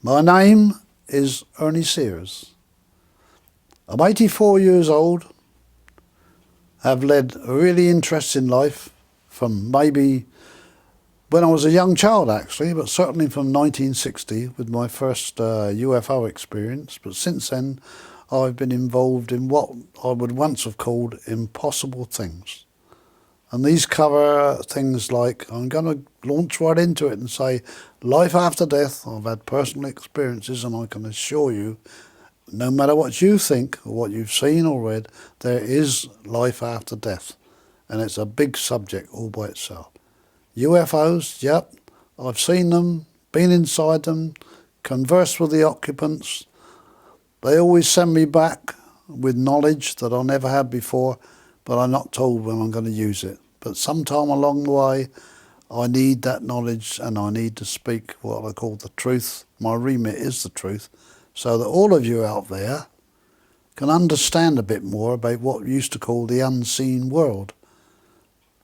My name is Ernie Sears. I'm 84 years old, have led a really interesting life from maybe when I was a young child actually, but certainly from 1960 with my first UFO experience. But since then I've been involved in what I would once have called impossible things. And these cover things like, I'm going to launch right into it and say, life after death. I've had personal experiences and I can assure you, no matter what you think or what you've seen or read, there is life after death. And it's a big subject all by itself. UFOs, yep, I've seen them, been inside them, conversed with the occupants. They always send me back with knowledge that I never had before, but I'm not told when I'm going to use it. But sometime along the way, I need that knowledge and I need to speak what I call the truth. My remit is the truth, so that all of you out there can understand a bit more about what we used to call the unseen world.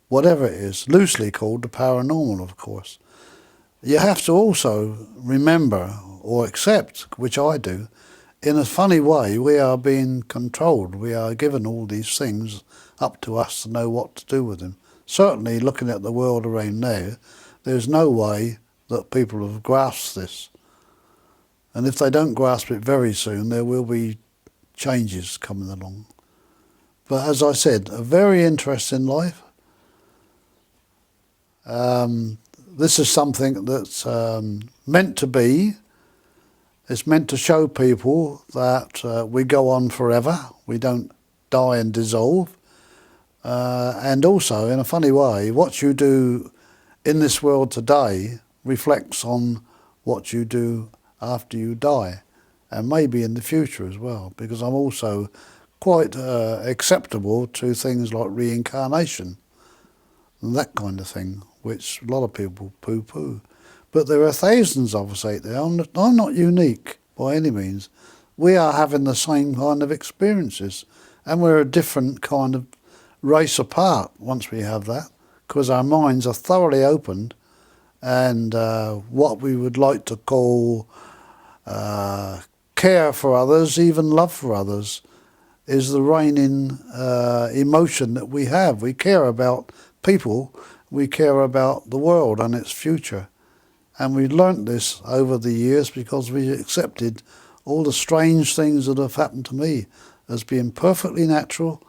Whatever it is, loosely called the paranormal, of course. You have to also remember or accept, which I do, in a funny way, we are being controlled. We are given all these things up to us to know what to do with them. Certainly, looking at the world around now, there's no way that people have grasped this. And if they don't grasp it very soon, there will be changes coming along. But as I said, a very interesting life. This is something that's meant to be. It's meant to show people that we go on forever. We don't die and dissolve. And also, in a funny way, what you do in this world today reflects on what you do after you die, and maybe in the future as well, because I'm also quite acceptable to things like reincarnation and that kind of thing, which a lot of people poo-poo. But there are thousands of us out there. I'm not unique by any means. We are having the same kind of experiences, and we're a different kind of race apart once we have that, because our minds are thoroughly opened, and what we would like to call care for others, even love for others, is the reigning emotion that we have. We care about people, we care about the world and its future. And we learnt this over the years because we accepted all the strange things that have happened to me as being perfectly natural,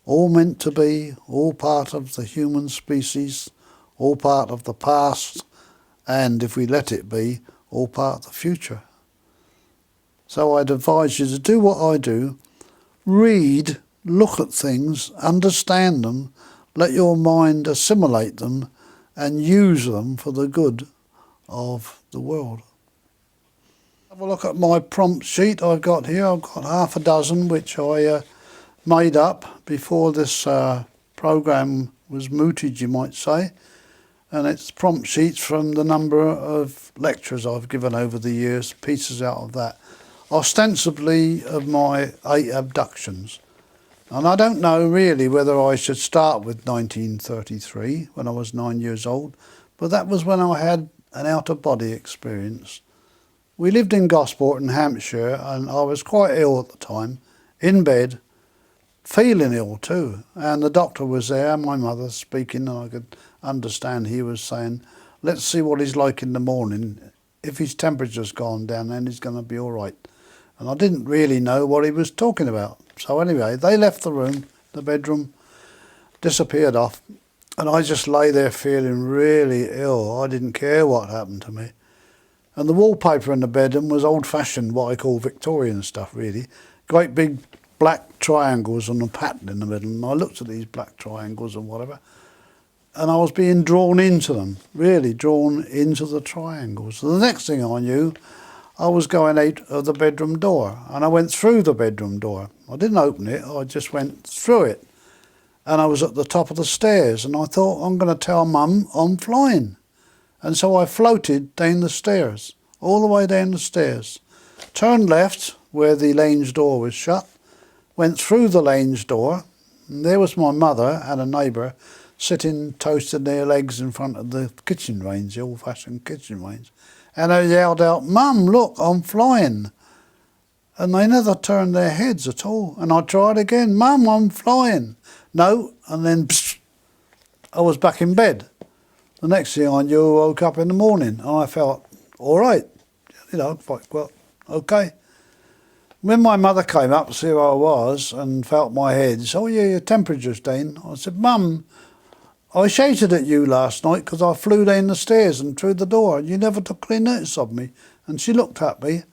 all meant to be, all part of the human species, all part of the past, and if we let it be, all part of the future. So I'd advise you to do what I do, read, look at things, understand them, let your mind assimilate them and use them for the good of the world. Have a look at my prompt sheet I've got here. I've got half a dozen which I made up before this program was mooted, you might say, and it's prompt sheets from the number of lectures I've given over the years, pieces out of that, ostensibly of my 8 abductions. And I don't know really whether I should start with 1933 when I was 9 years old, but that was when I had an out-of-body experience. We lived in Gosport in Hampshire, and I was quite ill at the time, in bed, feeling ill too, and the doctor was there, my mother speaking, and I could understand he was saying, let's see what he's like in the morning. If his temperature's gone down, then he's going to be all right. And I didn't really know what he was talking about. So anyway, they left the room, the bedroom, disappeared off, and I just lay there feeling really ill. I didn't care what happened to me. And the wallpaper in the bedroom was old-fashioned, what I call Victorian stuff, really. Great big black triangles and a pattern in the middle. And I looked at these black triangles and whatever, and I was being drawn into them, really drawn into the triangles. So the next thing I knew, I was going out of the bedroom door, and I went through the bedroom door. I didn't open it, I just went through it. And I was at the top of the stairs, and I thought, I'm going to tell Mum I'm flying. And so I floated down the stairs, all the way down the stairs, turned left where the lounge door was shut, went through the lounge door, and there was my mother and a neighbour sitting toasting their legs in front of the kitchen range, the old-fashioned kitchen range. And they yelled out, "Mum, look, I'm flying." And they never turned their heads at all. And I tried again, "Mum, I'm flying." No, and then psst, I was back in bed. The next thing I knew, I woke up in the morning and I felt all right. Well, okay. When my mother came up to see who I was and felt my head, she said, "Oh yeah, your temperature's down." I said, "Mum, I shouted at you last night because I flew down the stairs and through the door and you never took any notice of me." And she looked at me,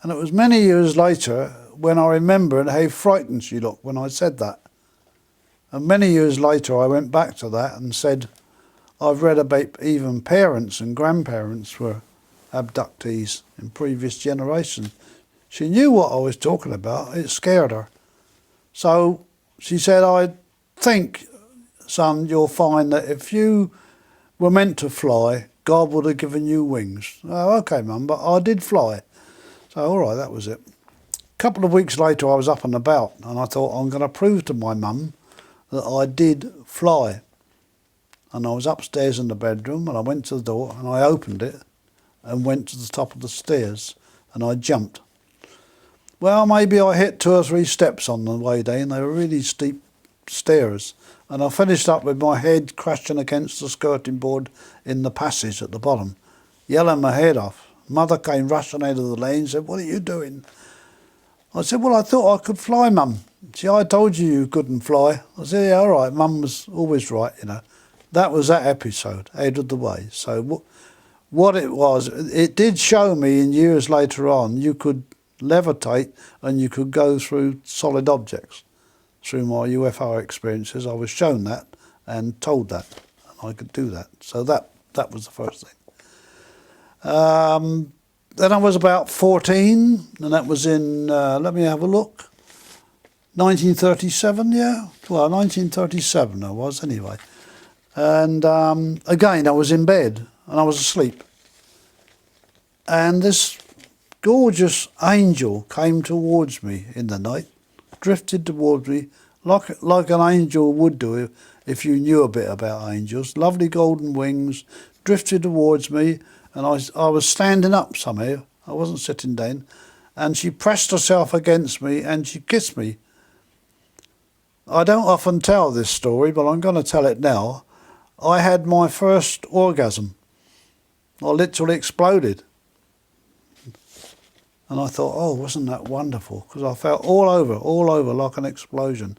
and it was many years later when I remembered how frightened she looked when I said that. And many years later I went back to that and said, I've read about even parents and grandparents were abductees in previous generations. She knew what I was talking about. It scared her. So she said, "I think, son, you'll find that if you were meant to fly, God would have given you wings." "Oh, okay, Mum, but I did fly." So, all right, that was it. A couple of weeks later, I was up and about, and I thought, I'm going to prove to my mum that I did fly. And I was upstairs in the bedroom, and I went to the door, and I opened it, and went to the top of the stairs, and I jumped. Well, maybe I hit 2 or 3 steps on the way down. They were really steep stairs. And I finished up with my head crashing against the skirting board in the passage at the bottom, yelling my head off. Mother came rushing out of the lane and said, "What are you doing?" I said, "Well, I thought I could fly, Mum." "See, I told you couldn't fly." I said, "Yeah, all right, Mum was always right, That was that episode, out of the way. So what it was, it did show me in years later on, you could levitate and you could go through solid objects. Through my UFO experiences, I was shown that and told that, and I could do that. So that was the first thing. Then I was about 14, and that was in, let me have a look, 1937, yeah? Well, 1937 I was, anyway. And again, I was in bed, and I was asleep. And this gorgeous angel came towards me in the night, drifted towards me, like an angel would do if you knew a bit about angels. Lovely golden wings, drifted towards me, and I was standing up somehow. I wasn't sitting down. And she pressed herself against me and she kissed me. I don't often tell this story, but I'm going to tell it now. I had my first orgasm. I literally exploded. And I thought, oh, wasn't that wonderful? Because I felt all over like an explosion.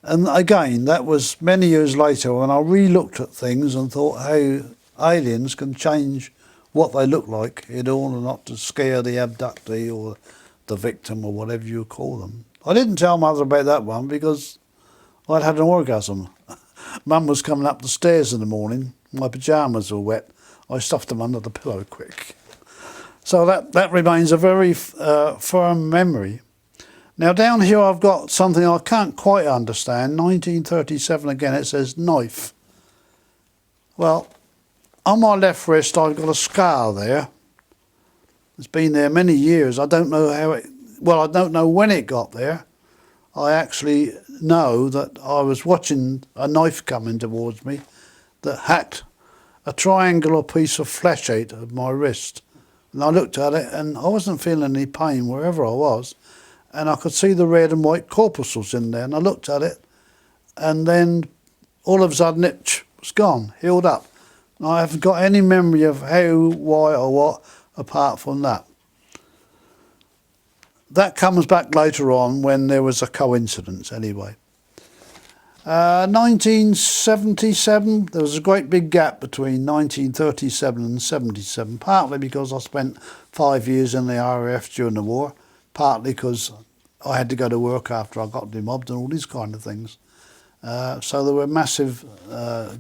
And again, that was many years later when I re-looked at things and thought how aliens can change what they look like in order not to scare the abductee or the victim or whatever you call them. I didn't tell Mother about that one because I'd had an orgasm. Mum was coming up the stairs in the morning. My pyjamas were wet. I stuffed them under the pillow quick. So that remains a very firm memory. Now down here I've got something I can't quite understand. 1937 again, it says knife. Well, on my left wrist I've got a scar there. It's been there many years. I don't know I don't know when it got there. I actually know that I was watching a knife coming towards me that hacked a triangular piece of flesh out of my wrist. And I looked at it and I wasn't feeling any pain wherever I was. And I could see the red and white corpuscles in there. And I looked at it and then all of a sudden it was gone, healed up. And I haven't got any memory of how, why or what apart from that. That comes back later on when there was a coincidence anyway. 1977, there was a great big gap between 1937 and 77, partly because I spent 5 years in the RAF during the war, partly because I had to go to work after I got demobbed and all these kind of things. So there were massive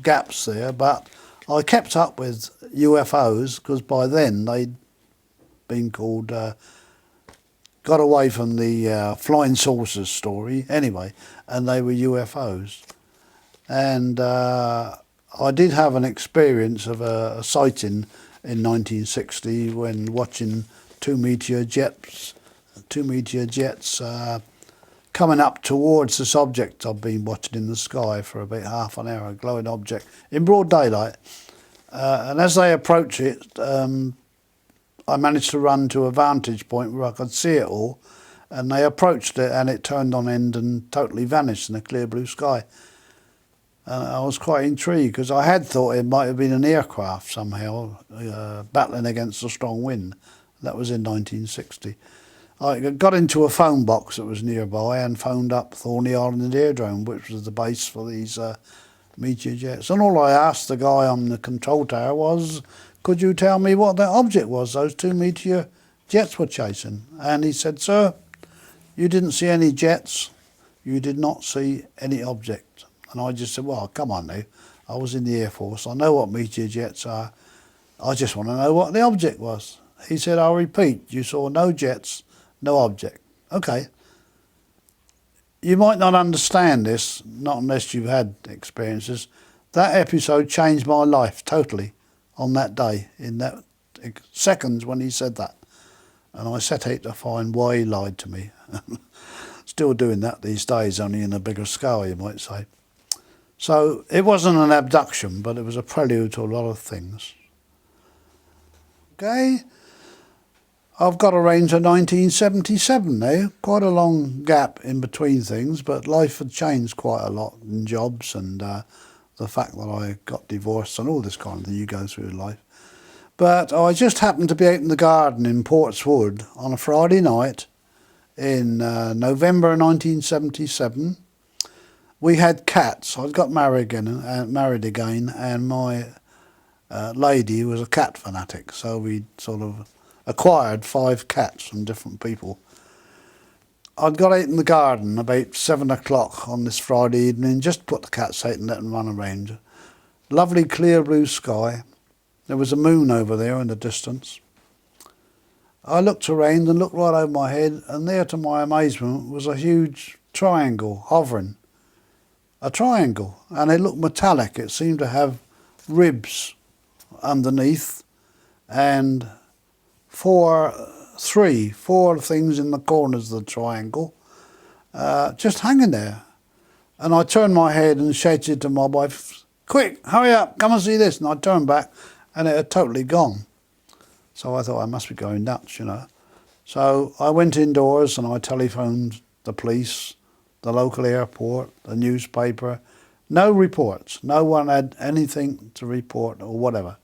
gaps there, but I kept up with UFOs because by then they'd been called, got away from the flying saucers story anyway, and they were UFOs. And I did have an experience of a sighting in 1960 when watching two meteor jets coming up towards this object I've been watching in the sky for about half an hour, a glowing object in broad daylight. And as they approach it, I managed to run to a vantage point where I could see it all, and they approached it and it turned on end and totally vanished in a clear blue sky. And I was quite intrigued because I had thought it might have been an aircraft somehow battling against a strong wind. That was in 1960. I got into a phone box that was nearby and phoned up Thorney Island Aerodrome, which was the base for these meteor jets. And all I asked the guy on the control tower was, could you tell me what that object was those two meteor jets were chasing? And he said, sir, you didn't see any jets, you did not see any object. And I just said, well, come on now, I was in the Air Force, I know what meteor jets are, I just want to know what the object was. He said, I'll repeat, you saw no jets, no object. Okay. You might not understand this, not unless you've had experiences. That episode changed my life totally on that day, in that seconds when he said that. And I set out to find why he lied to me. Still doing that these days, only in a bigger scale, you might say. So it wasn't an abduction, but it was a prelude to a lot of things. Okay. I've got a range of 1977 now, quite a long gap in between things, but life had changed quite a lot in jobs and the fact that I got divorced and all this kind of thing you go through in life. But I just happened to be out in the garden in Portswood on a Friday night in November 1977. We had cats. I'd got married again, and my lady was a cat fanatic, so we sort of acquired 5 cats from different people. I'd got out in the garden about 7 o'clock on this Friday evening, just put the cats out and let them run around. Lovely clear blue sky. There was a moon over there in the distance. I looked around and looked right over my head, and there to my amazement was a huge triangle hovering. A triangle, and it looked metallic. It seemed to have ribs underneath and four things in the corners of the triangle, just hanging there. And I turned my head and shouted to my wife, quick, hurry up, come and see this. And I turned back and it had totally gone. So I thought I must be going nuts, you know. So I went indoors and I telephoned the police, the local airport, the newspaper. No reports. No one had anything to report or whatever.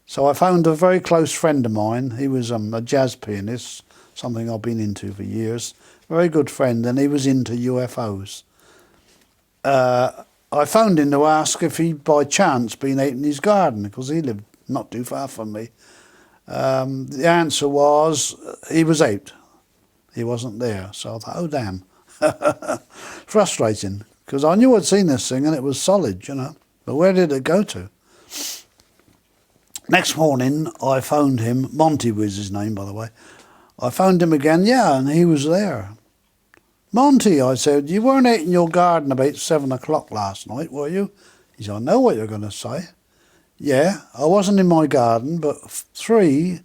So I found a very close friend of mine. He was a jazz pianist, something I've been into for years. Very good friend, and he was into UFOs. I phoned him to ask if he'd by chance been out in his garden, because he lived not too far from me. The answer was he was out. He wasn't there. So I thought, oh damn. Frustrating, because I knew I'd seen this thing and it was solid, you know. But where did it go to? Next morning, I phoned him. Monty was his name, by the way. I phoned him again, yeah, and he was there. Monty, I said, you weren't out in your garden about 7 o'clock last night, were you? He said, I know what you're going to say. Yeah, I wasn't in my garden, but three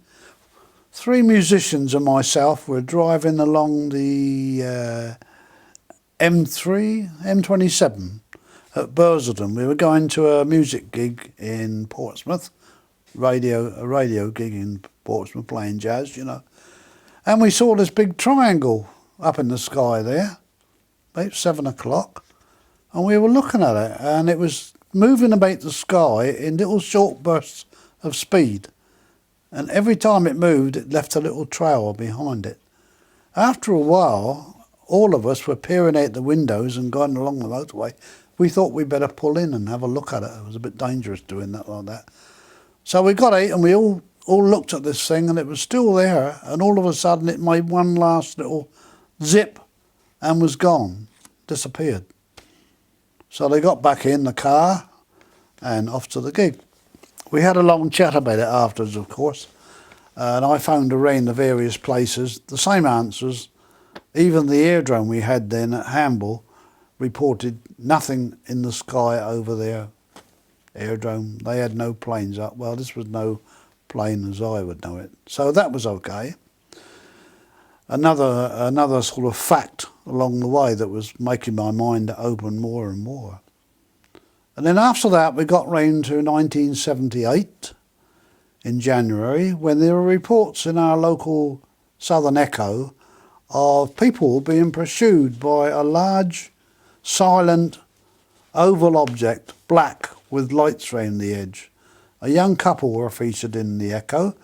musicians and myself were driving along the M27 at Bursledon. We were going to a music gig in Portsmouth. A radio gig in Portsmouth, playing jazz, you know. And we saw this big triangle up in the sky there, about 7 o'clock, and we were looking at it, and it was moving about the sky in little short bursts of speed. And every time it moved, it left a little trail behind it. After a while, all of us were peering out the windows and going along the motorway. We thought we'd better pull in and have a look at it. It was a bit dangerous doing that like that. So we got out and we all looked at this thing, and it was still there, and all of a sudden it made one last little zip and was gone, disappeared. So they got back in the car and off to the gig. We had a long chat about it afterwards, of course, and I found around the various places the same answers. Even the aerodrome we had then at Hamble reported nothing in the sky over their aerodrome. They had no planes up. Well, this was no plane as I would know it. So that was okay. Another sort of fact along the way that was making my mind open more and more. And then after that, we got round to 1978 in January, when there were reports in our local Southern Echo of people being pursued by a large, silent, oval object, black with lights round the edge. A young couple were featured in the Echo.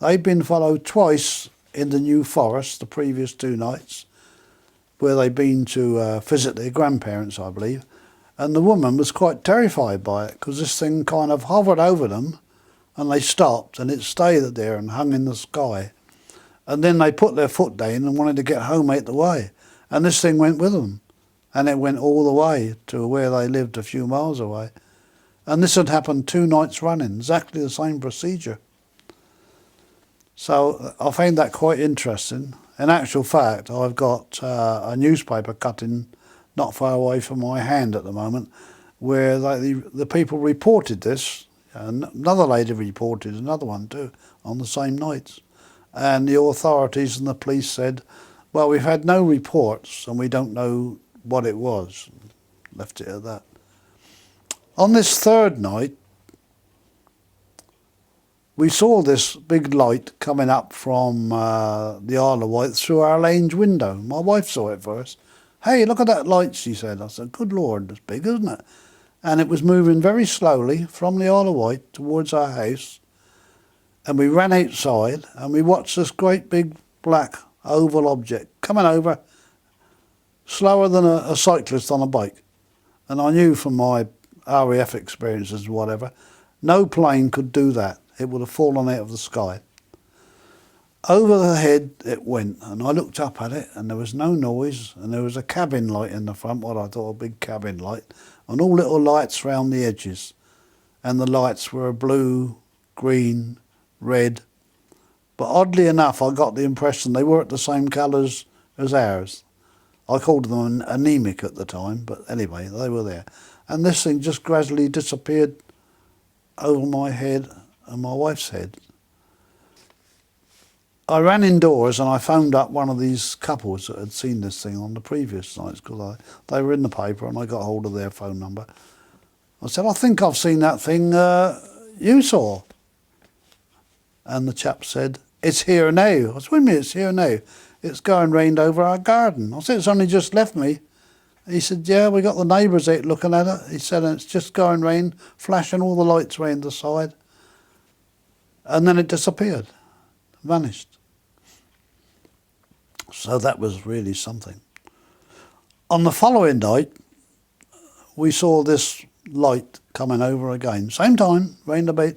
They'd been followed twice in the New Forest the previous 2 nights, where they'd been to visit their grandparents, I believe. And the woman was quite terrified by it, because this thing kind of hovered over them, and they stopped, and it stayed there and hung in the sky. And then they put their foot down and wanted to get home out the way. And this thing went with them. And it went all the way to where they lived a few miles away. And this had happened 2 nights running, exactly the same procedure. So I found that quite interesting. In actual fact, I've got a newspaper cutting not far away from my hand at the moment, where the people reported this. And another lady reported another one too, on the same nights. And the authorities and the police said, well, we've had no reports and we don't know what it was. Left it at that. On this 3rd night, we saw this big light coming up from the Isle of Wight through our lounge window. My wife saw it first. Hey, look at that light, she said. I said, good Lord, it's big, isn't it? And it was moving very slowly from the Isle of Wight towards our house. And we ran outside and we watched this great big black oval object coming over slower than a cyclist on a bike. And I knew from my RAF experiences and whatever, no plane could do that. It would have fallen out of the sky. Over the head it went, and I looked up at it and there was no noise, and there was a cabin light in the front, what I thought a big cabin light, and all little lights round the edges. And the lights were blue, green, red. But oddly enough, I got the impression they weren't the same colours as ours. I called them anemic at the time, but anyway, they were there. And this thing just gradually disappeared over my head and my wife's head. I ran indoors and I phoned up one of these couples that had seen this thing on the previous nights, because they were in the paper and I got hold of their phone number. I said, I think I've seen that thing you saw. And the chap said, it's here now. I said, wait a minute, it's here now. It's going round over our garden. I said, it's only just left me. He said, yeah, we got the neighbours out looking at it. He said, and it's just going round, flashing all the lights round the side. And then it disappeared, vanished. So that was really something. On the following night, we saw this light coming over again. Same time, round about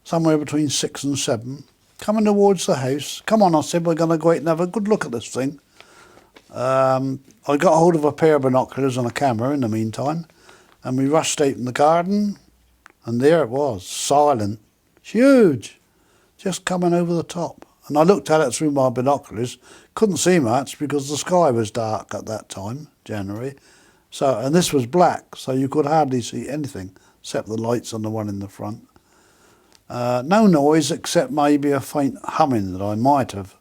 somewhere between 6 and 7, coming towards the house. Come on, I said, we're going to go out and have a good look at this thing. I got hold of a pair of binoculars and a camera in the meantime, and we rushed out in the garden, and there it was, silent, huge, just coming over the top. And I looked at it through my binoculars, couldn't see much because the sky was dark at that time, January. So, and this was black, so you could hardly see anything except the lights on the one in the front. No noise except maybe a faint humming that I might have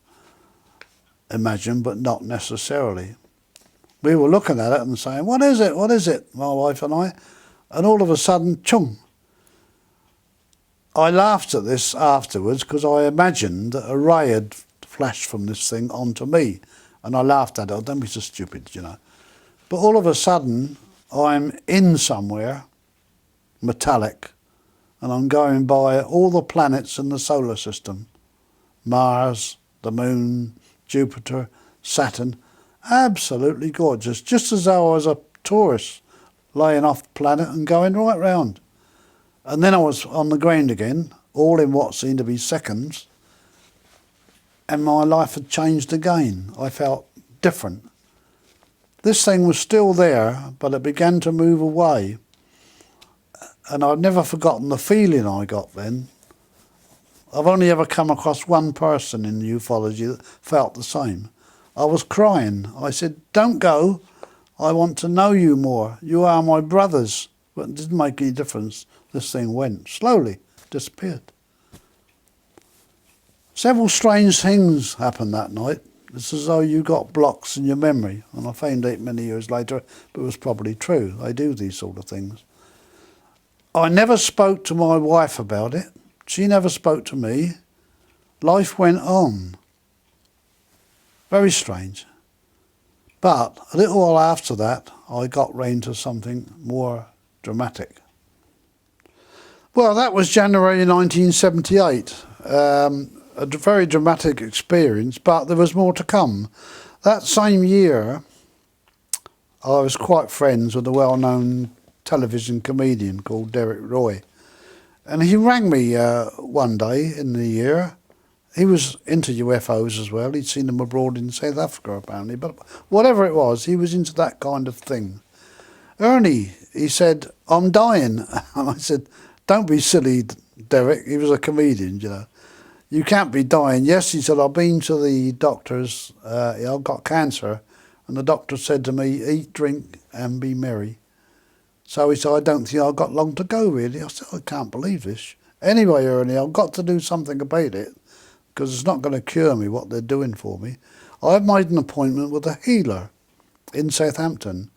imagined, but not necessarily. We were looking at it and saying, what is it, what is it, my wife and I? And all of a sudden, chung. I laughed at this afterwards because I imagined that a ray had flashed from this thing onto me. And I laughed at it, oh, don't be so stupid, you know. But all of a sudden, I'm in somewhere, metallic, and I'm going by all the planets in the solar system. Mars, the Moon, Jupiter, Saturn. Absolutely gorgeous, just as though I was a tourist laying off the planet and going right round. And then I was on the ground again, all in what seemed to be seconds, and my life had changed again. I felt different. This thing was still there, but it began to move away. And I've never forgotten the feeling I got then. I've only ever come across one person in ufology that felt the same. I was crying. I said, don't go. I want to know you more. You are my brothers. But it didn't make any difference. This thing went slowly, disappeared. Several strange things happened that night. It's as though you got blocks in your memory. And I found out many years later, but it was probably true. They do these sort of things. I never spoke to my wife about it. She never spoke to me. Life went on. Very strange. But a little while after that, I got round to something more dramatic. Well, that was January 1978. A very dramatic experience, but there was more to come. That same year, I was quite friends with a well-known television comedian called Derek Roy. And he rang me one day in the year. He was into UFOs as well. He'd seen them abroad in South Africa, apparently. But whatever it was, he was into that kind of thing. Ernie, he said, I'm dying. And I said, don't be silly, Derek. He was a comedian, you know. You can't be dying. Yes, he said, I've been to the doctors. I've got cancer. And the doctor said to me, eat, drink and be merry. So he said, I don't think I've got long to go, really. I said, I can't believe this. Anyway, Ernie, I've got to do something about it because it's not going to cure me what they're doing for me. I've made an appointment with a healer in Southampton.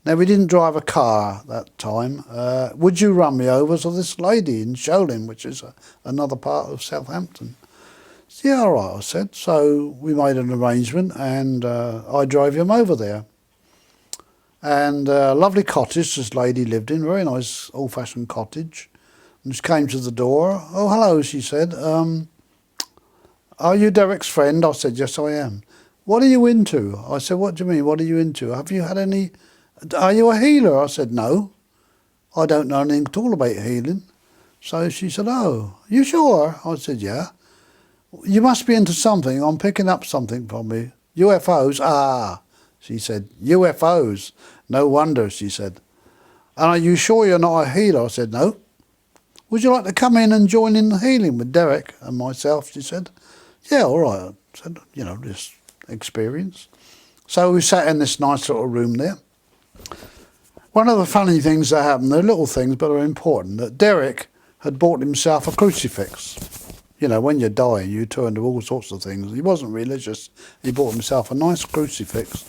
Now, we didn't drive a car that time. Would you run me over to this lady in Sholing, which is another part of Southampton? Yeah, all right, I said. So we made an arrangement and I drove him over there. And a lovely cottage this lady lived in, very nice old-fashioned cottage. And she came to the door. Oh, hello, she said. Are you Derek's friend? I said, yes, I am. What are you into? I said, what do you mean, what are you into? Have you had any... Are you a healer? I said, no. I don't know anything at all about healing. So she said, oh, you sure? I said, yeah. You must be into something. I'm picking up something from you. UFOs? Ah, she said, UFOs. No wonder, she said. And are you sure you're not a healer? I said, no. Would you like to come in and join in the healing with Derek and myself? She said, yeah, all right. I said, you know, just experience. So we sat in this nice little room there. One of the funny things that happened, they're little things but are important, that Derek had bought himself a crucifix. You know, when you're dying, you turn to all sorts of things. He wasn't religious. He bought himself a nice crucifix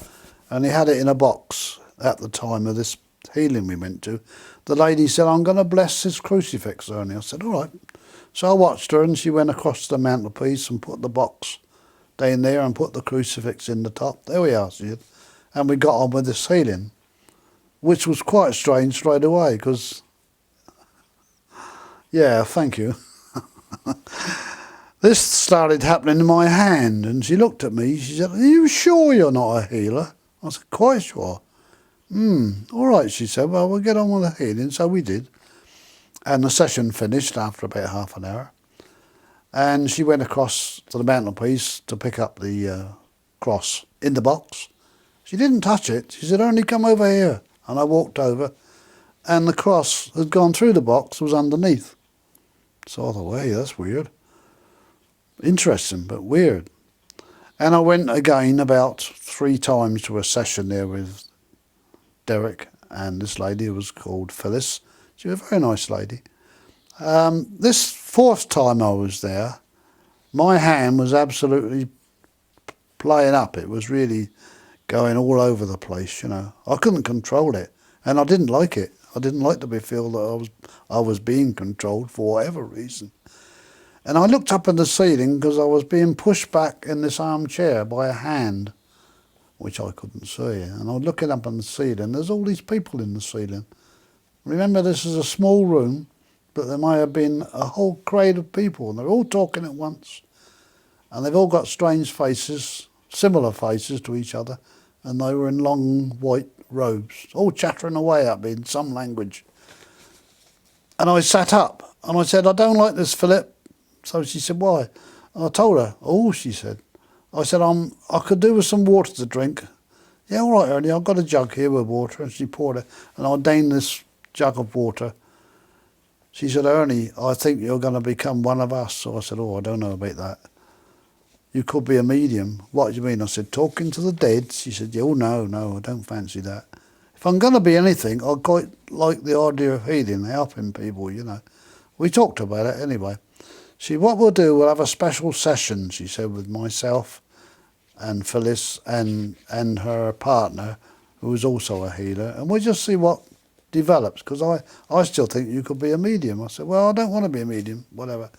and he had it in a box at the time of this healing we went to. The lady said, I'm going to bless this crucifix, Ernie. I said, all right. So I watched her and she went across the mantelpiece and put the box down there and put the crucifix in the top. There we are, she said. And we got on with this healing, which was quite strange straight away because, yeah, thank you. This started happening in my hand and she looked at me, she said, are you sure you're not a healer? I said, quite sure. All right, she said, well, we'll get on with the healing. So we did. And the session finished after about half an hour. And she went across to the mantelpiece to pick up the cross in the box. She didn't touch it. She said, Ernie, come over here. And I walked over and the cross had gone through the box, was underneath. So I thought, hey, that's weird. Interesting, but weird. And I went again about 3 times to a session there with Derek and this lady who was called Phyllis. She was a very nice lady. This 4th time I was there, my hand was absolutely playing up. It was really going all over the place, you know. I couldn't control it, and I didn't like it. I didn't like to feel that I was being controlled for whatever reason. And I looked up at the ceiling because I was being pushed back in this armchair by a hand, which I couldn't see. And I was looking up on the ceiling. There's all these people in the ceiling. Remember, this is a small room, but there may have been a whole crowd of people, and they're all talking at once. And they've all got strange faces, similar faces to each other, and they were in long white robes, all chattering away at me in some language. And I sat up, and I said, I don't like this, Philip. So she said, why? And I told her, oh, she said. I said, I could do with some water to drink. Yeah, all right, Ernie, I've got a jug here with water. And she poured it, and I downed this jug of water. She said, Ernie, I think you're going to become one of us. So I said, oh, I don't know about that. You could be a medium. What do you mean? I said, talking to the dead. She said, oh, no, I don't fancy that. If I'm going to be anything, I quite like the idea of healing, helping people, you know. We talked about it anyway. She said, what we'll do, we'll have a special session, she said, with myself and Phyllis and her partner, who was also a healer, and we'll just see what develops, because I still think you could be a medium. I said, well, I don't want to be a medium, whatever.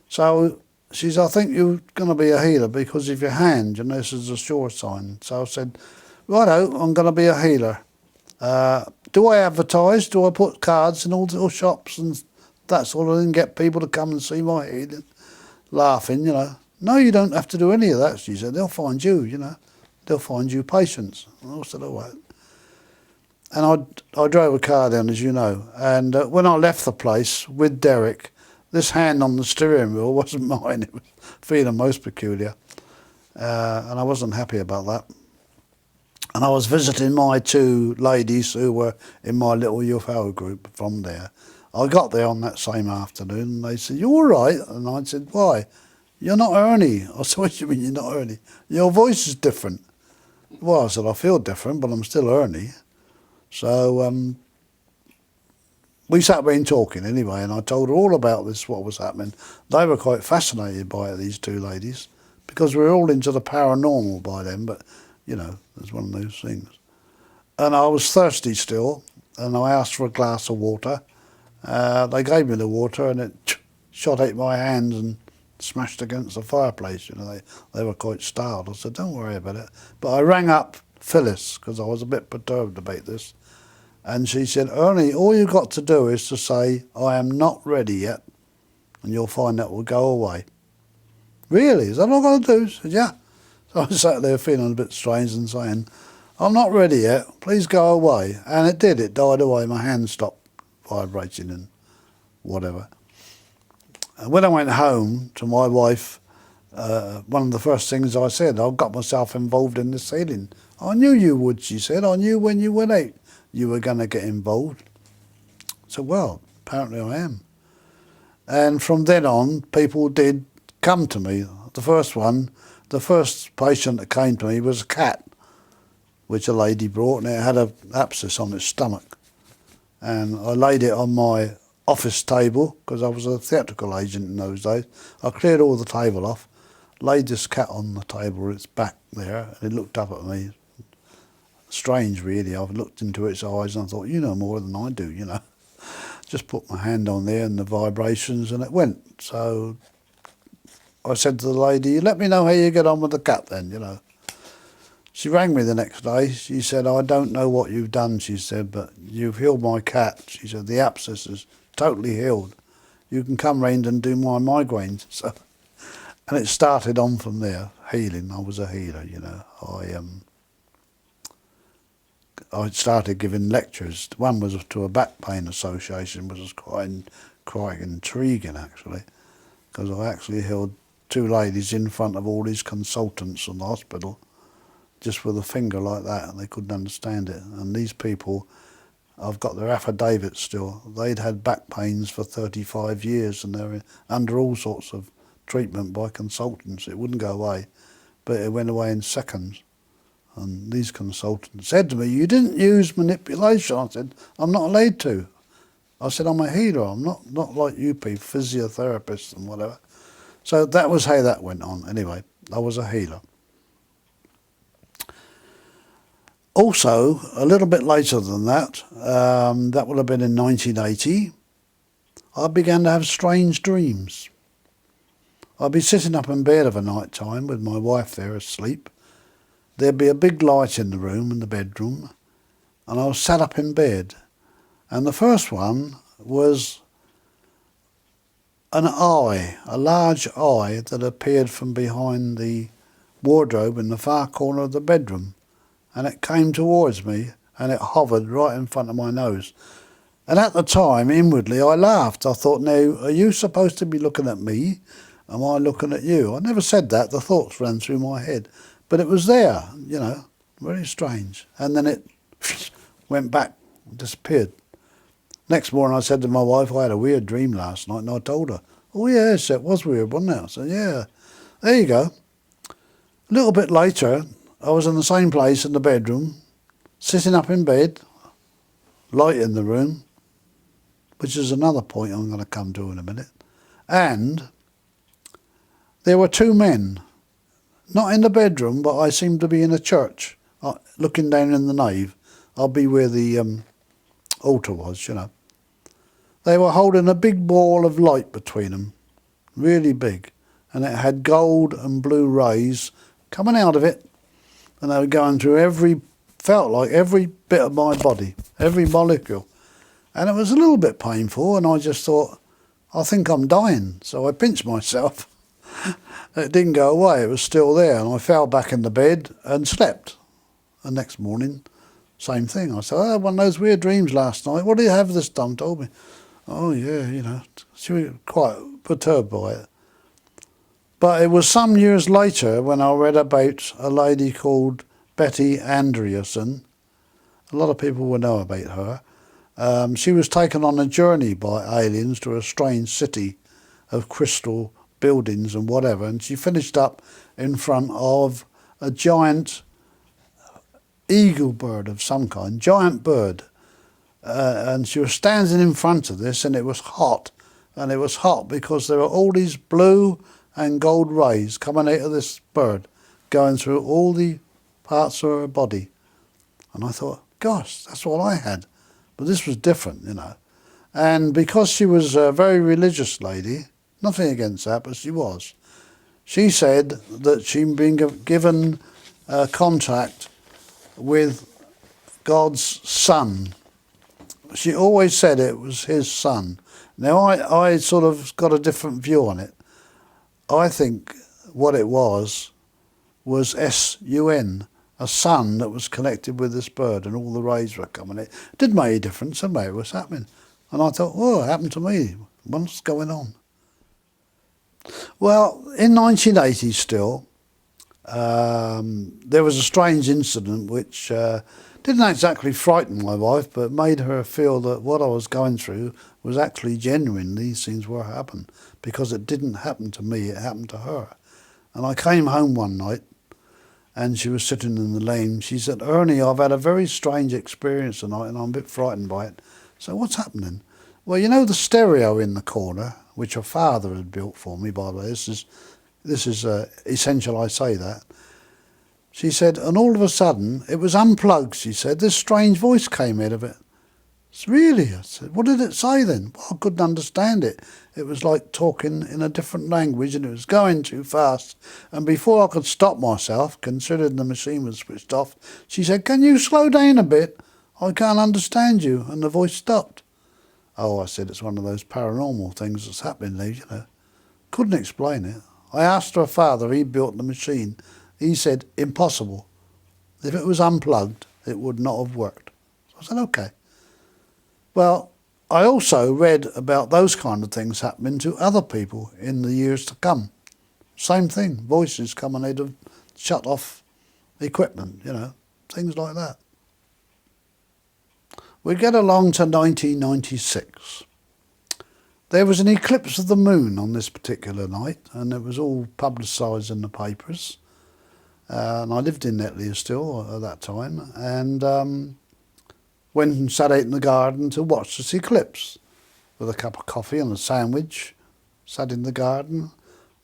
So she said, I think you're going to be a healer because of your hand, and this is a sure sign. So I said, righto, I'm going to be a healer. Do I advertise? Do I put cards in all the shops and that sort of thing, get people to come and see my healing? Laughing, No, you don't have to do any of that, she said. They'll find you, They'll find you patients. And I said, all right. And I drove a car down, as you know. And when I left the place with Derek, this hand on the steering wheel wasn't mine. It was feeling most peculiar. And I wasn't happy about that. And I was visiting my two ladies who were in my little UFO group from there. I got there on that same afternoon and they said, you all right? And I said, why? You're not Ernie. I said, what do you mean you're not Ernie? Your voice is different. Well, I said, I feel different, but I'm still Ernie. So we sat being talking anyway, and I told her all about this, what was happening. They were quite fascinated by it, these two ladies, because we were all into the paranormal by then, but, it's one of those things. And I was thirsty still, and I asked for a glass of water. They gave me the water, and it shot out my hands and smashed against the fireplace. They were quite startled. I said, don't worry about it. But I rang up Phyllis, because I was a bit perturbed about this. And she said, Ernie, all you've got to do is to say, I am not ready yet, and you'll find that will go away. Really? Is that all I've got to do? I said, yeah. So I sat there feeling a bit strange and saying, I'm not ready yet, please go away. And it did, it died away. My hand stopped vibrating and whatever. And when I went home to my wife, one of the first things I said, I got myself involved in this healing. I knew you would, she said. I knew when you went out you were going to get involved. So, well, apparently I am. And from then on, people did come to me. The first patient that came to me was a cat, which a lady brought, and it had an abscess on its stomach. And I laid it on my office table, because I was a theatrical agent in those days. I cleared all the table off, laid this cat on the table, its back there, and it looked up at me. Strange, really. I've looked into its eyes and I thought, you know more than I do, Just put my hand on there and the vibrations and it went. So I said to the lady, let me know how you get on with the cat then, She rang me the next day. She said, I don't know what you've done, she said, but you've healed my cat. She said, the abscess is totally healed. You can come round and do my migraines. So, and it started on from there, healing. I was a healer, I started giving lectures. One was to a back pain association, which was quite intriguing, actually, because I actually held two ladies in front of all these consultants in the hospital, just with a finger like that, and they couldn't understand it. And these people, I've got their affidavits still. They'd had back pains for 35 years, and they were under all sorts of treatment by consultants. It wouldn't go away, but it went away in seconds. And these consultants said to me, you didn't use manipulation. I said, I'm not allowed to. I said, I'm a healer. I'm not like you people, physiotherapists and whatever. So that was how that went on. Anyway, I was a healer. Also, a little bit later than that, that would have been in 1980, I began to have strange dreams. I'd be sitting up in bed of a night time with my wife there asleep. There'd be a big light in the room, in the bedroom, and I was sat up in bed. And the first one was an eye, a large eye that appeared from behind the wardrobe in the far corner of the bedroom. And it came towards me and it hovered right in front of my nose. And at the time, inwardly, I laughed. I thought, now, are you supposed to be looking at me? Am I looking at you? I never said that. The thoughts ran through my head. But it was there, very strange. And then it went back, disappeared. Next morning I said to my wife, I had a weird dream last night, and I told her, oh yes, it was weird, wasn't it? I said, yeah, there you go. A little bit later, I was in the same place in the bedroom, sitting up in bed, light in the room, which is another point I'm going to come to in a minute. And there were two men Not in the bedroom, but I seemed to be in a church, looking down in the nave. I'll be where the altar was, you know. They were holding a big ball of light between them, really big, and it had gold and blue rays coming out of it, and they were going through felt like every bit of my body, every molecule. And it was a little bit painful, and I just thought, I think I'm dying. So I pinched myself. It didn't go away, it was still there, and I fell back in the bed and slept. The next morning, same thing. I said, I had one of those weird dreams last night. What do you have this done? Told me. Oh yeah, you know, she was quite perturbed by it. But it was some years later when I read about a lady called Betty Andreasson. A lot of people will know about her. She was taken on a journey by aliens to a strange city of crystal buildings and whatever, and she finished up in front of a giant eagle bird of some kind, giant bird. And she was standing in front of this, and it was hot. And it was hot because there were all these blue and gold rays coming out of this bird, going through all the parts of her body. And I thought, gosh, that's what I had. But this was different, you know. And because she was a very religious lady, nothing against that, but she was, she said that she'd been given contact with God's son. She always said it was his son. Now, I sort of got a different view on it. I think what it was S-U-N, a sun that was connected with this bird, and all the rays were coming in. It didn't make a difference, didn't it? It was happening. And I thought, oh, it happened to me. What's going on? Well, in 1980 still, there was a strange incident which didn't exactly frighten my wife, but made her feel that what I was going through was actually genuine. These things were happening, because it didn't happen to me, it happened to her. And I came home one night, and she was sitting in the lane. She said, Ernie, I've had a very strange experience tonight, and I'm a bit frightened by it. So what's happening? Well, you know the stereo in the corner, which her father had built for me, by the way. This is essential I say that. She said, and all of a sudden, it was unplugged, she said. This strange voice came out of it. It's really? I said, what did it say then? Well, I couldn't understand it. It was like talking in a different language, and it was going too fast. And before I could stop myself, considering the machine was switched off, she said, can you slow down a bit? I can't understand you. And the voice stopped. Oh, I said, it's one of those paranormal things that's happening there, you know. Couldn't explain it. I asked her father, he built the machine. He said, impossible. If it was unplugged, it would not have worked. So I said, okay. Well, I also read about those kind of things happening to other people in the years to come. Same thing, voices coming out of shut off equipment, you know, things like that. We get along to 1996. There was an eclipse of the moon on this particular night, and it was all publicised in the papers. And I lived in Netley still at that time, and went and sat out in the garden to watch this eclipse with a cup of coffee and a sandwich. Sat in the garden.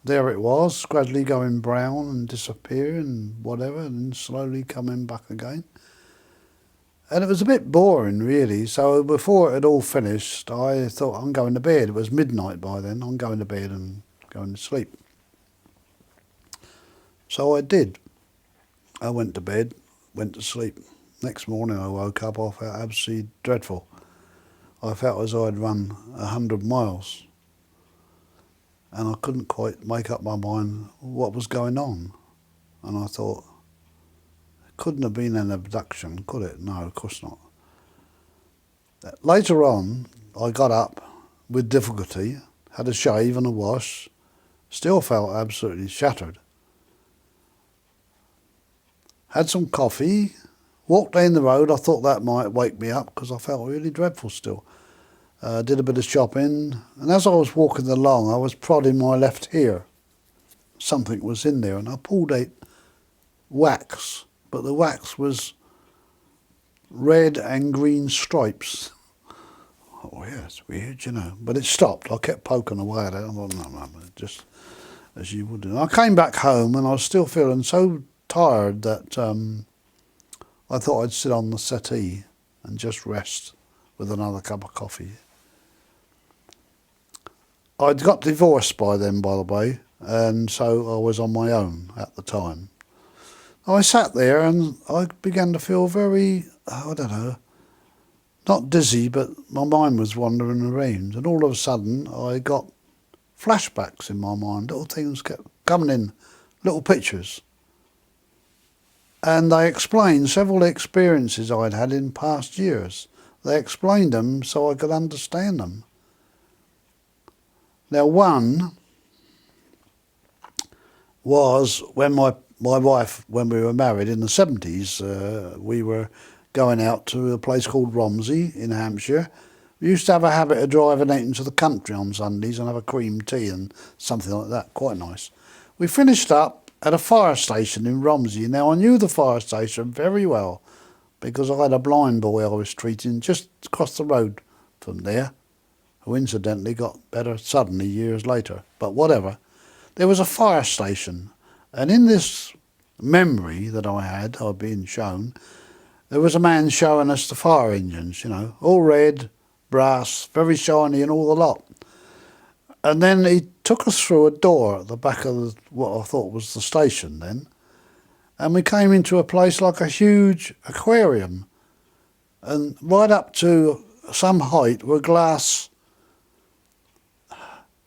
There it was, gradually going brown and disappearing and whatever, and slowly coming back again. And it was a bit boring, really. So before it had all finished, I thought, I'm going to bed. It was midnight by then. I'm going to bed and going to sleep. So I did. I went to bed, went to sleep. Next morning I woke up, I felt absolutely dreadful. I felt as though I'd run 100 miles. And I couldn't quite make up my mind what was going on. And I thought, it couldn't have been an abduction, could it? No, of course not. Later on, I got up with difficulty, had a shave and a wash, still felt absolutely shattered. Had some coffee, walked down the road. I thought that might wake me up because I felt really dreadful still. Did a bit of shopping, and as I was walking along, I was prodding my left ear. Something was in there, and I pulled out wax, but the wax was red and green stripes. Oh yeah, it's weird, you know. But it stopped. I kept poking away at it. I thought, no, just. as you would do. I came back home and I was still feeling so tired that I thought I'd sit on the settee and just rest with another cup of coffee. I'd got divorced by then, by the way, and so I was on my own at the time. I sat there and I began to feel very, I don't know, not dizzy, but my mind was wandering around, and all of a sudden I got flashbacks in my mind. Little things kept coming in, little pictures. And they explained several experiences I'd had in past years. They explained them so I could understand them. Now, one was when my wife, when we were married in the 70s, we were going out to a place called Romsey in Hampshire. We used to have a habit of driving out into the country on Sundays and have a cream tea and something like that, quite nice. We finished up at a fire station in Romsey. Now, I knew the fire station very well because I had a blind boy I was treating just across the road from there, who incidentally got better suddenly years later, but whatever. There was a fire station, and in this memory that I had, I'd been shown, there was a man showing us the fire engines, you know, all red, brass, very shiny and all the lot. And then he took us through a door at the back of what I thought was the station then, and we came into a place like a huge aquarium, and right up to some height were glass,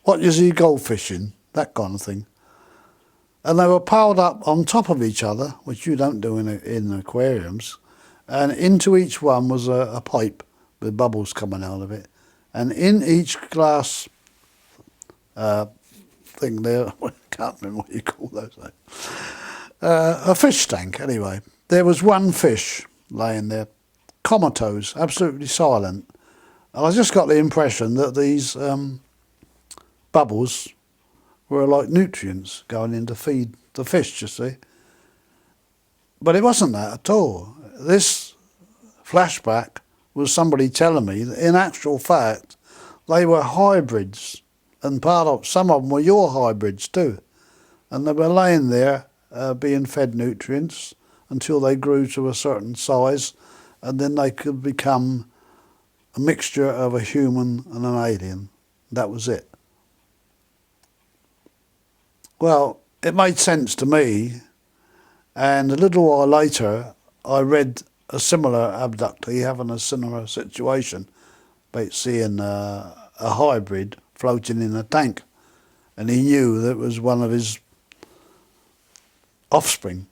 what you see goldfish in, that kind of thing. And they were piled up on top of each other, which you don't do in aquariums, and into each one was a pipe with bubbles coming out of it. And in each glass thing there, I can't remember what you call those things, a fish tank anyway. There was one fish laying there, comatose, absolutely silent. And I just got the impression that these bubbles were like nutrients going in to feed the fish, you see. But it wasn't that at all. This flashback was somebody telling me that in actual fact they were hybrids, and some of them were your hybrids too. And they were laying there being fed nutrients until they grew to a certain size, and then they could become a mixture of a human and an alien. That was it. Well, it made sense to me, and a little while later I read a similar abductee having a similar situation, about seeing a hybrid floating in a tank, and he knew that it was one of his offspring.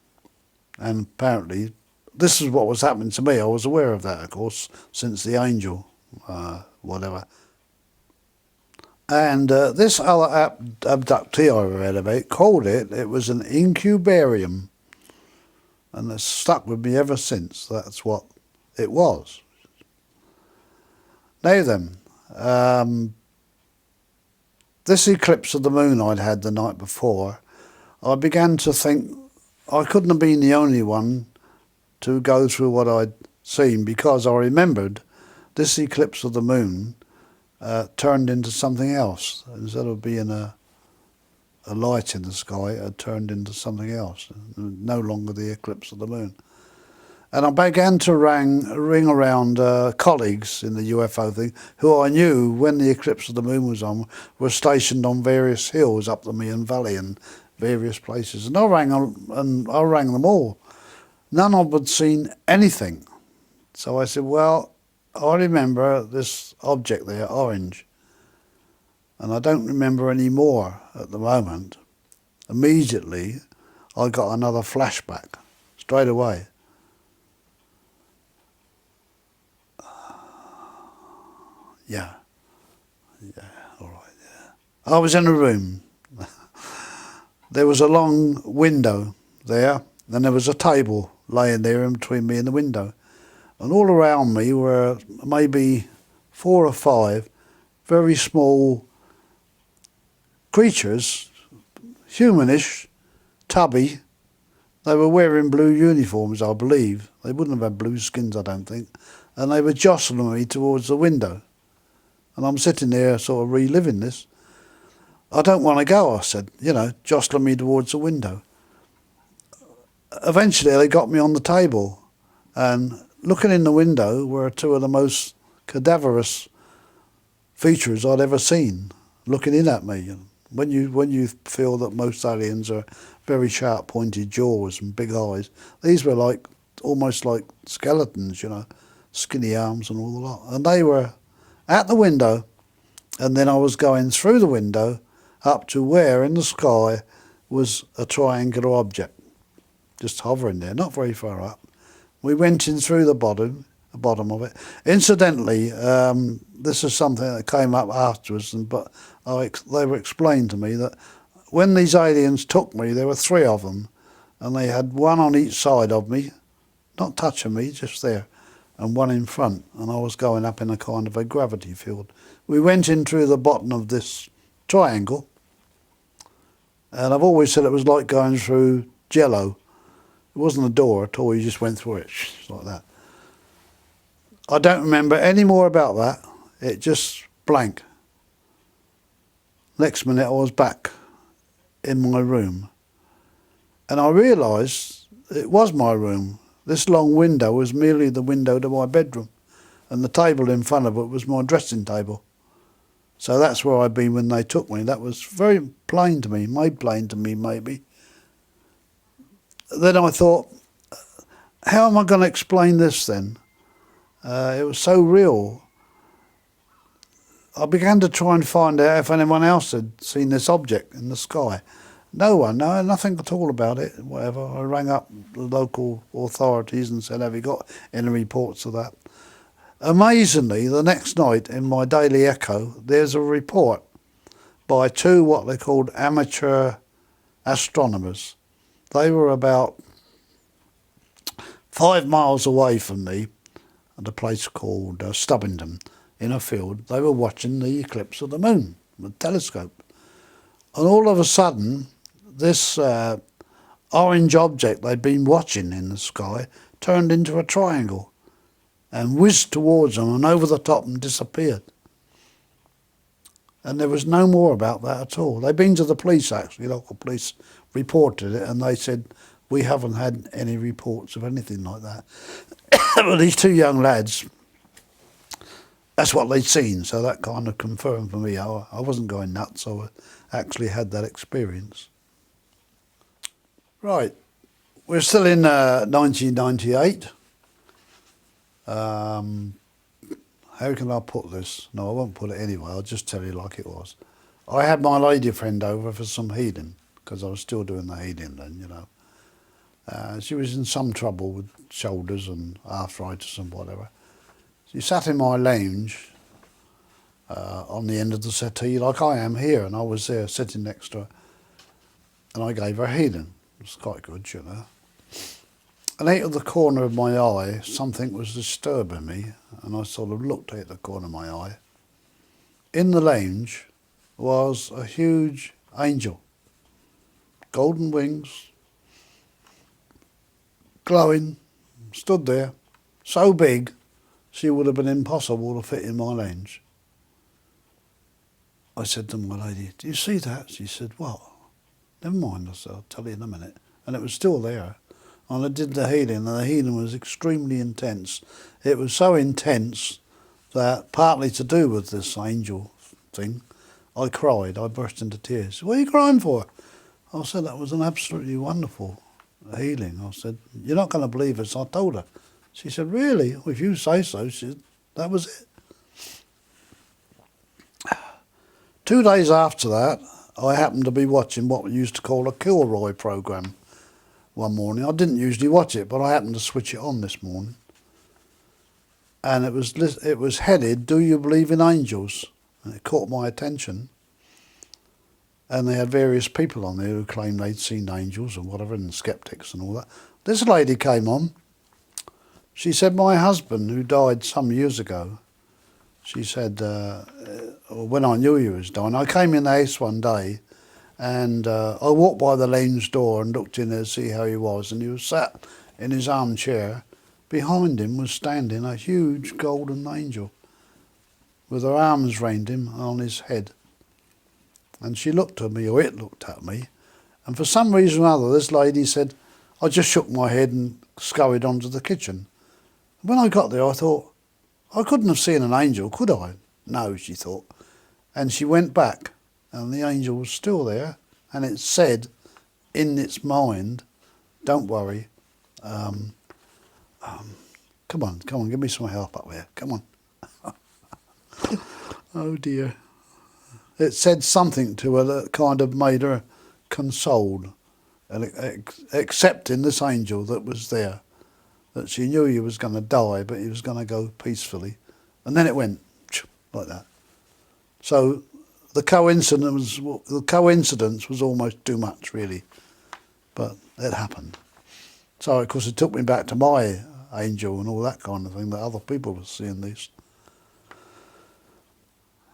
And apparently this is what was happening to me. I was aware of that, of course, since the angel, whatever. And this other abductee I read about called it was an incubarium. And it's stuck with me ever since. That's what it was. Now then, this eclipse of the moon I'd had the night before, I began to think I couldn't have been the only one to go through what I'd seen, because I remembered this eclipse of the moon turned into something else. Instead of being a light in the sky, it had turned into something else, no longer the eclipse of the moon. And I began to ring around colleagues in the UFO thing, who I knew when the eclipse of the moon was on, were stationed on various hills up the Meon Valley and various places. And I rang them all. None of them had seen anything. So I said, well, I remember this object there, orange, and I don't remember any more at the moment. Immediately, I got another flashback, straight away. Yeah, all right, yeah. I was in a room. There was a long window there, and there was a table laying there in between me and the window. And all around me were maybe 4 or 5 very small creatures, humanish, tubby. They were wearing blue uniforms, I believe. They wouldn't have had blue skins, I don't think. And they were jostling me towards the window. And I'm sitting there sort of reliving this. I don't want to go, I said, you know, jostling me towards the window. Eventually they got me on the table, and looking in the window were two of the most cadaverous features I'd ever seen, looking in at me. When you feel that most aliens are very sharp pointed jaws and big eyes, these were like almost like skeletons, you know, skinny arms and all the lot. And they were at the window, and then I was going through the window up to where in the sky was a triangular object, just hovering there, not very far up. We went in through the bottom of it. Incidentally, this is something that came up afterwards, but they were explained to me that when these aliens took me, there were three of them, and they had one on each side of me, not touching me, just there, and one in front, and I was going up in a kind of a gravity field. We went in through the bottom of this triangle, and I've always said it was like going through jello. It wasn't a door at all, you just went through it, like that. I don't remember any more about that. It just blank. Next minute I was back in my room, and I realised it was my room. This long window was merely the window to my bedroom, and the table in front of it was my dressing table. So that's where I'd been when they took me. That was very plain to me, made plain to me maybe. Then I thought, how am I going to explain this then? It was so real. I began to try and find out if anyone else had seen this object in the sky. No one, no, nothing at all about it, whatever. I rang up the local authorities and said, have you got any reports of that? Amazingly, the next night in my Daily Echo, there's a report by two what they called amateur astronomers. They were about 5 miles away from me at a place called Stubbington in a field. They were watching the eclipse of the moon with a telescope. And all of a sudden, this orange object they'd been watching in the sky turned into a triangle and whizzed towards them and over the top and disappeared. And there was no more about that at all. They'd been to the police, actually, local police reported it, and they said, we haven't had any reports of anything like that. But these two young lads, that's what they'd seen, so that kind of confirmed for me. I wasn't going nuts, I actually had that experience. Right, we're still in 1998. How can I put this? No, I won't put it anyway, I'll just tell you like it was. I had my lady friend over for some healing, because I was still doing the healing then, you know. She was in some trouble with shoulders and arthritis and whatever. She sat in my lounge on the end of the settee like I am here, and I was there sitting next to her, and I gave her healing. It was quite good, you know. And out of the corner of my eye, something was disturbing me, and I sort of looked at the corner of my eye. In the lounge was a huge angel, golden wings, glowing, stood there, so big she would have been impossible to fit in my lounge. I said to my lady, do you see that? She said, what? Never mind, I said, I'll tell you in a minute. And it was still there. And I did the healing, and the healing was extremely intense. It was so intense that, partly to do with this angel thing, I cried, I burst into tears. What are you crying for? I said, that was an absolutely wonderful healing. I said, you're not going to believe this, I told her. She said, really? Well, if you say so. She said, that was it. 2 days after that, I happened to be watching what we used to call a Kilroy programme one morning. I didn't usually watch it, but I happened to switch it on this morning. And it was headed, Do You Believe in Angels? And it caught my attention. And they had various people on there who claimed they'd seen angels and whatever, and skeptics and all that. This lady came on. She said, my husband, who died some years ago, she said, when I knew he was dying, I came in the house one day, and I walked by the lounge door and looked in there to see how he was, and he was sat in his armchair. Behind him was standing a huge golden angel with her arms round him on his head. And she looked at me, or it looked at me, and for some reason or other, this lady said, I just shook my head and scurried onto the kitchen. When I got there, I thought, I couldn't have seen an angel, could I? No, she thought. And she went back, and the angel was still there, and it said in its mind, don't worry, come on, give me some help up there, come on. Oh dear. It said something to her that kind of made her consoled, and accepting this angel that was there, that she knew he was going to die, but he was going to go peacefully. And then it went like that. So the coincidence was almost too much, really, but it happened. So of course it took me back to my angel and all that kind of thing, that other people were seeing these.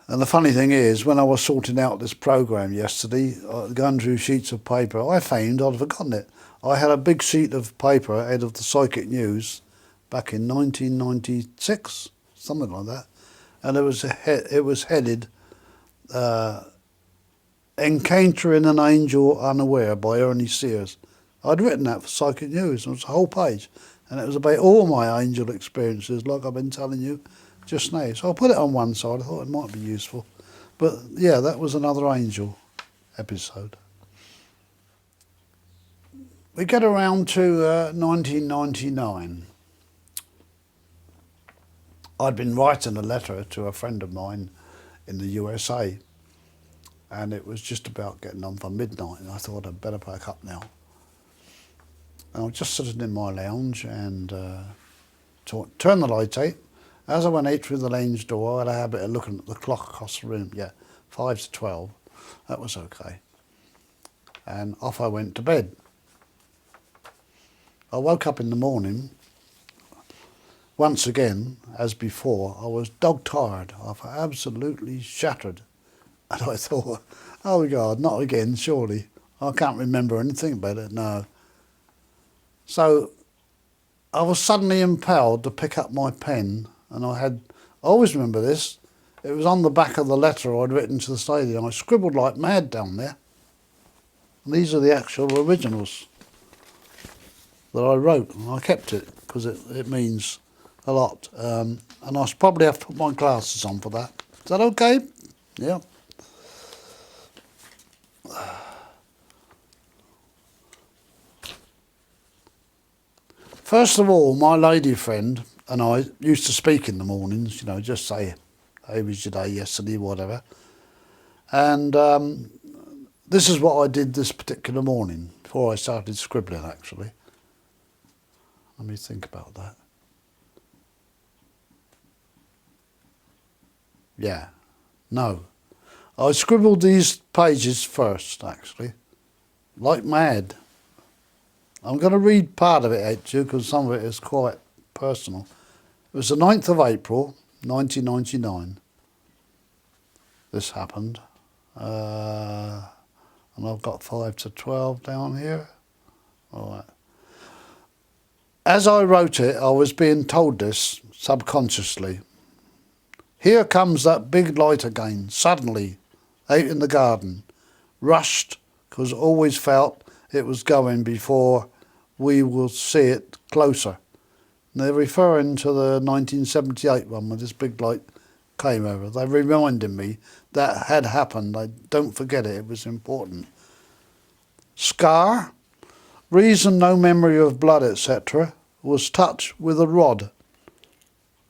And the funny thing is, when I was sorting out this program yesterday, going through sheets of paper, I found I'd forgotten it. I had a big sheet of paper out of the Psychic News back in 1996, something like that, and it was headed "Encountering an Angel Unaware" by Ernie Sears. I'd written that for Psychic News, and it was a whole page, and it was about all my angel experiences, like I've been telling you just now. So I put it on one side. I thought it might be useful, but yeah, that was another angel episode. We get around to 1999. I'd been writing a letter to a friend of mine in the USA, and it was just about getting on for midnight, and I thought I'd better pack up now. And I was just sitting in my lounge and turned the light out. As I went out through the lounge door, I had a habit of looking at the clock across the room. Yeah, 5 to 12. That was okay. And off I went to bed. I woke up in the morning. Once again, as before, I was dog tired. I was absolutely shattered. And I thought, oh God, not again, surely. I can't remember anything about it, no. So I was suddenly impelled to pick up my pen, and I always remember this, it was on the back of the letter I'd written to the lady, and I scribbled like mad down there. And these are the actual originals that I wrote, and I kept it because it means a lot. And I should probably have to put my glasses on for that. Is that okay? Yeah. First of all, my lady friend and I used to speak in the mornings, you know, just say, how was your day yesterday, whatever. And this is what I did this particular morning, before I started scribbling, actually. Let me think about that. Yeah, no. I scribbled these pages first, actually, like mad. I'm going to read part of it out to you because some of it is quite personal. It was the 9th of April, 1999. This happened. And I've got 5 to 12 down here. All right. As I wrote it, I was being told this subconsciously. Here comes that big light again, suddenly, out in the garden. Rushed, because always felt it was going before we will see it closer. And they're referring to the 1978 one when this big light came over. They reminded me that had happened. I don't forget it, it was important. Scar, reason no memory of blood, etc., was touched with a rod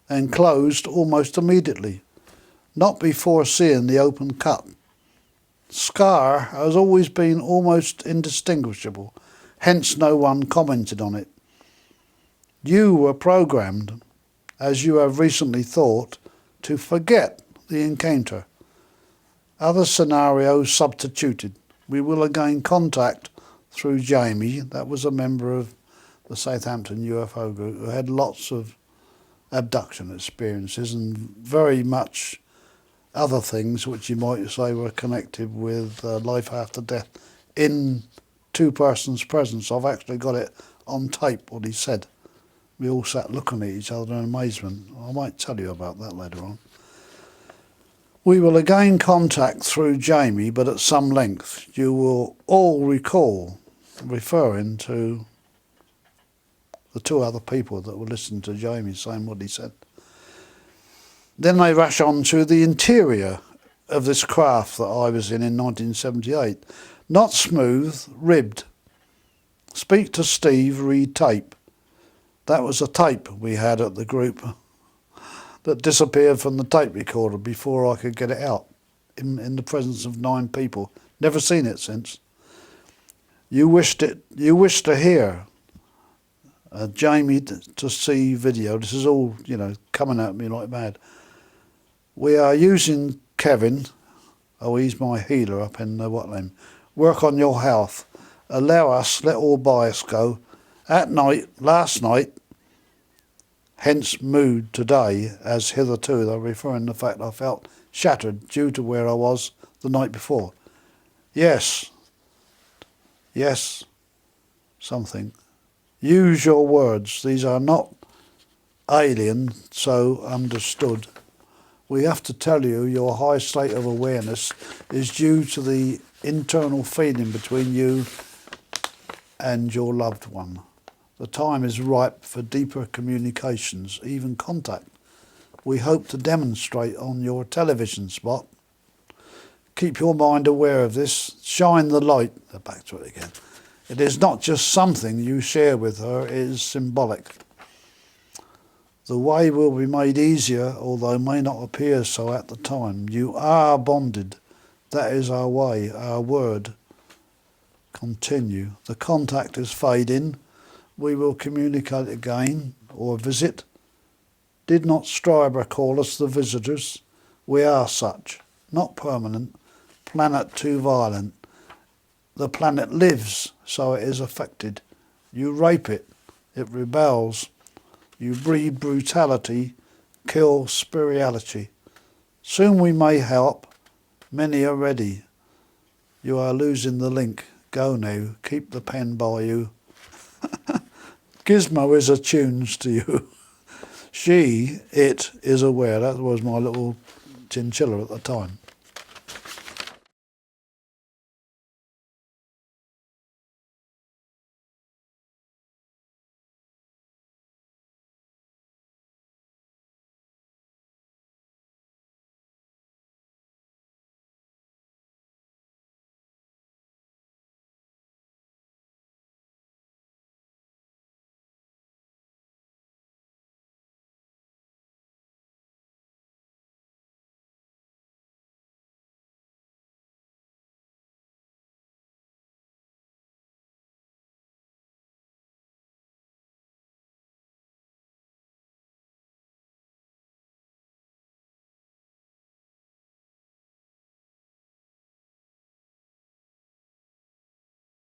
and closed almost immediately, not before seeing the open cut. Scar has always been almost indistinguishable, hence no one commented on it. You were programmed, as you have recently thought, to forget the encounter. Other scenarios substituted. We will again contact through Jamie, that was a member of the Southampton UFO group, who had lots of abduction experiences and very much other things which you might say were connected with life after death in two persons' presence. I've actually got it on tape, what he said. We all sat looking at each other in amazement. I might tell you about that later on. We will again contact through Jamie, but at some length. You will all recall, referring to the two other people that were listening to Jamie saying what he said. Then they rush on to the interior of this craft that I was in 1978. Not smooth, ribbed. Speak to Steve, read tape. That was a tape we had at the group that disappeared from the tape recorder before I could get it out in the presence of 9 people. Never seen it since. You wish to hear Jamie to see video. This is all, coming at me like mad. We are using Kevin. Oh, he's my healer up in Whitley. Work on your health. Allow us, let all bias go. At night, last night, hence mood today, as hitherto, they're referring to the fact I felt shattered due to where I was the night before. Yes, something. Use your words. These are not alien, so understood. We have to tell you your high state of awareness is due to the internal feeling between you and your loved one. The time is ripe for deeper communications, even contact. We hope to demonstrate on your television spot. Keep your mind aware of this. Shine the light. Back to it again. It is not just something you share with her, it is symbolic. The way will be made easier, although may not appear so at the time. You are bonded. That is our way, our word. Continue. The contact is fading. We will communicate again or visit. Did not Streiber call us the visitors? We are such, not permanent. Planet too violent. The planet lives, so it is affected. You rape it, it rebels. You breed brutality, kill spirituality. Soon we may help. Many are ready. You are losing the link. Go now. Keep the pen by you. Gizmo is attuned to you. It is aware. That was my little chinchilla at the time.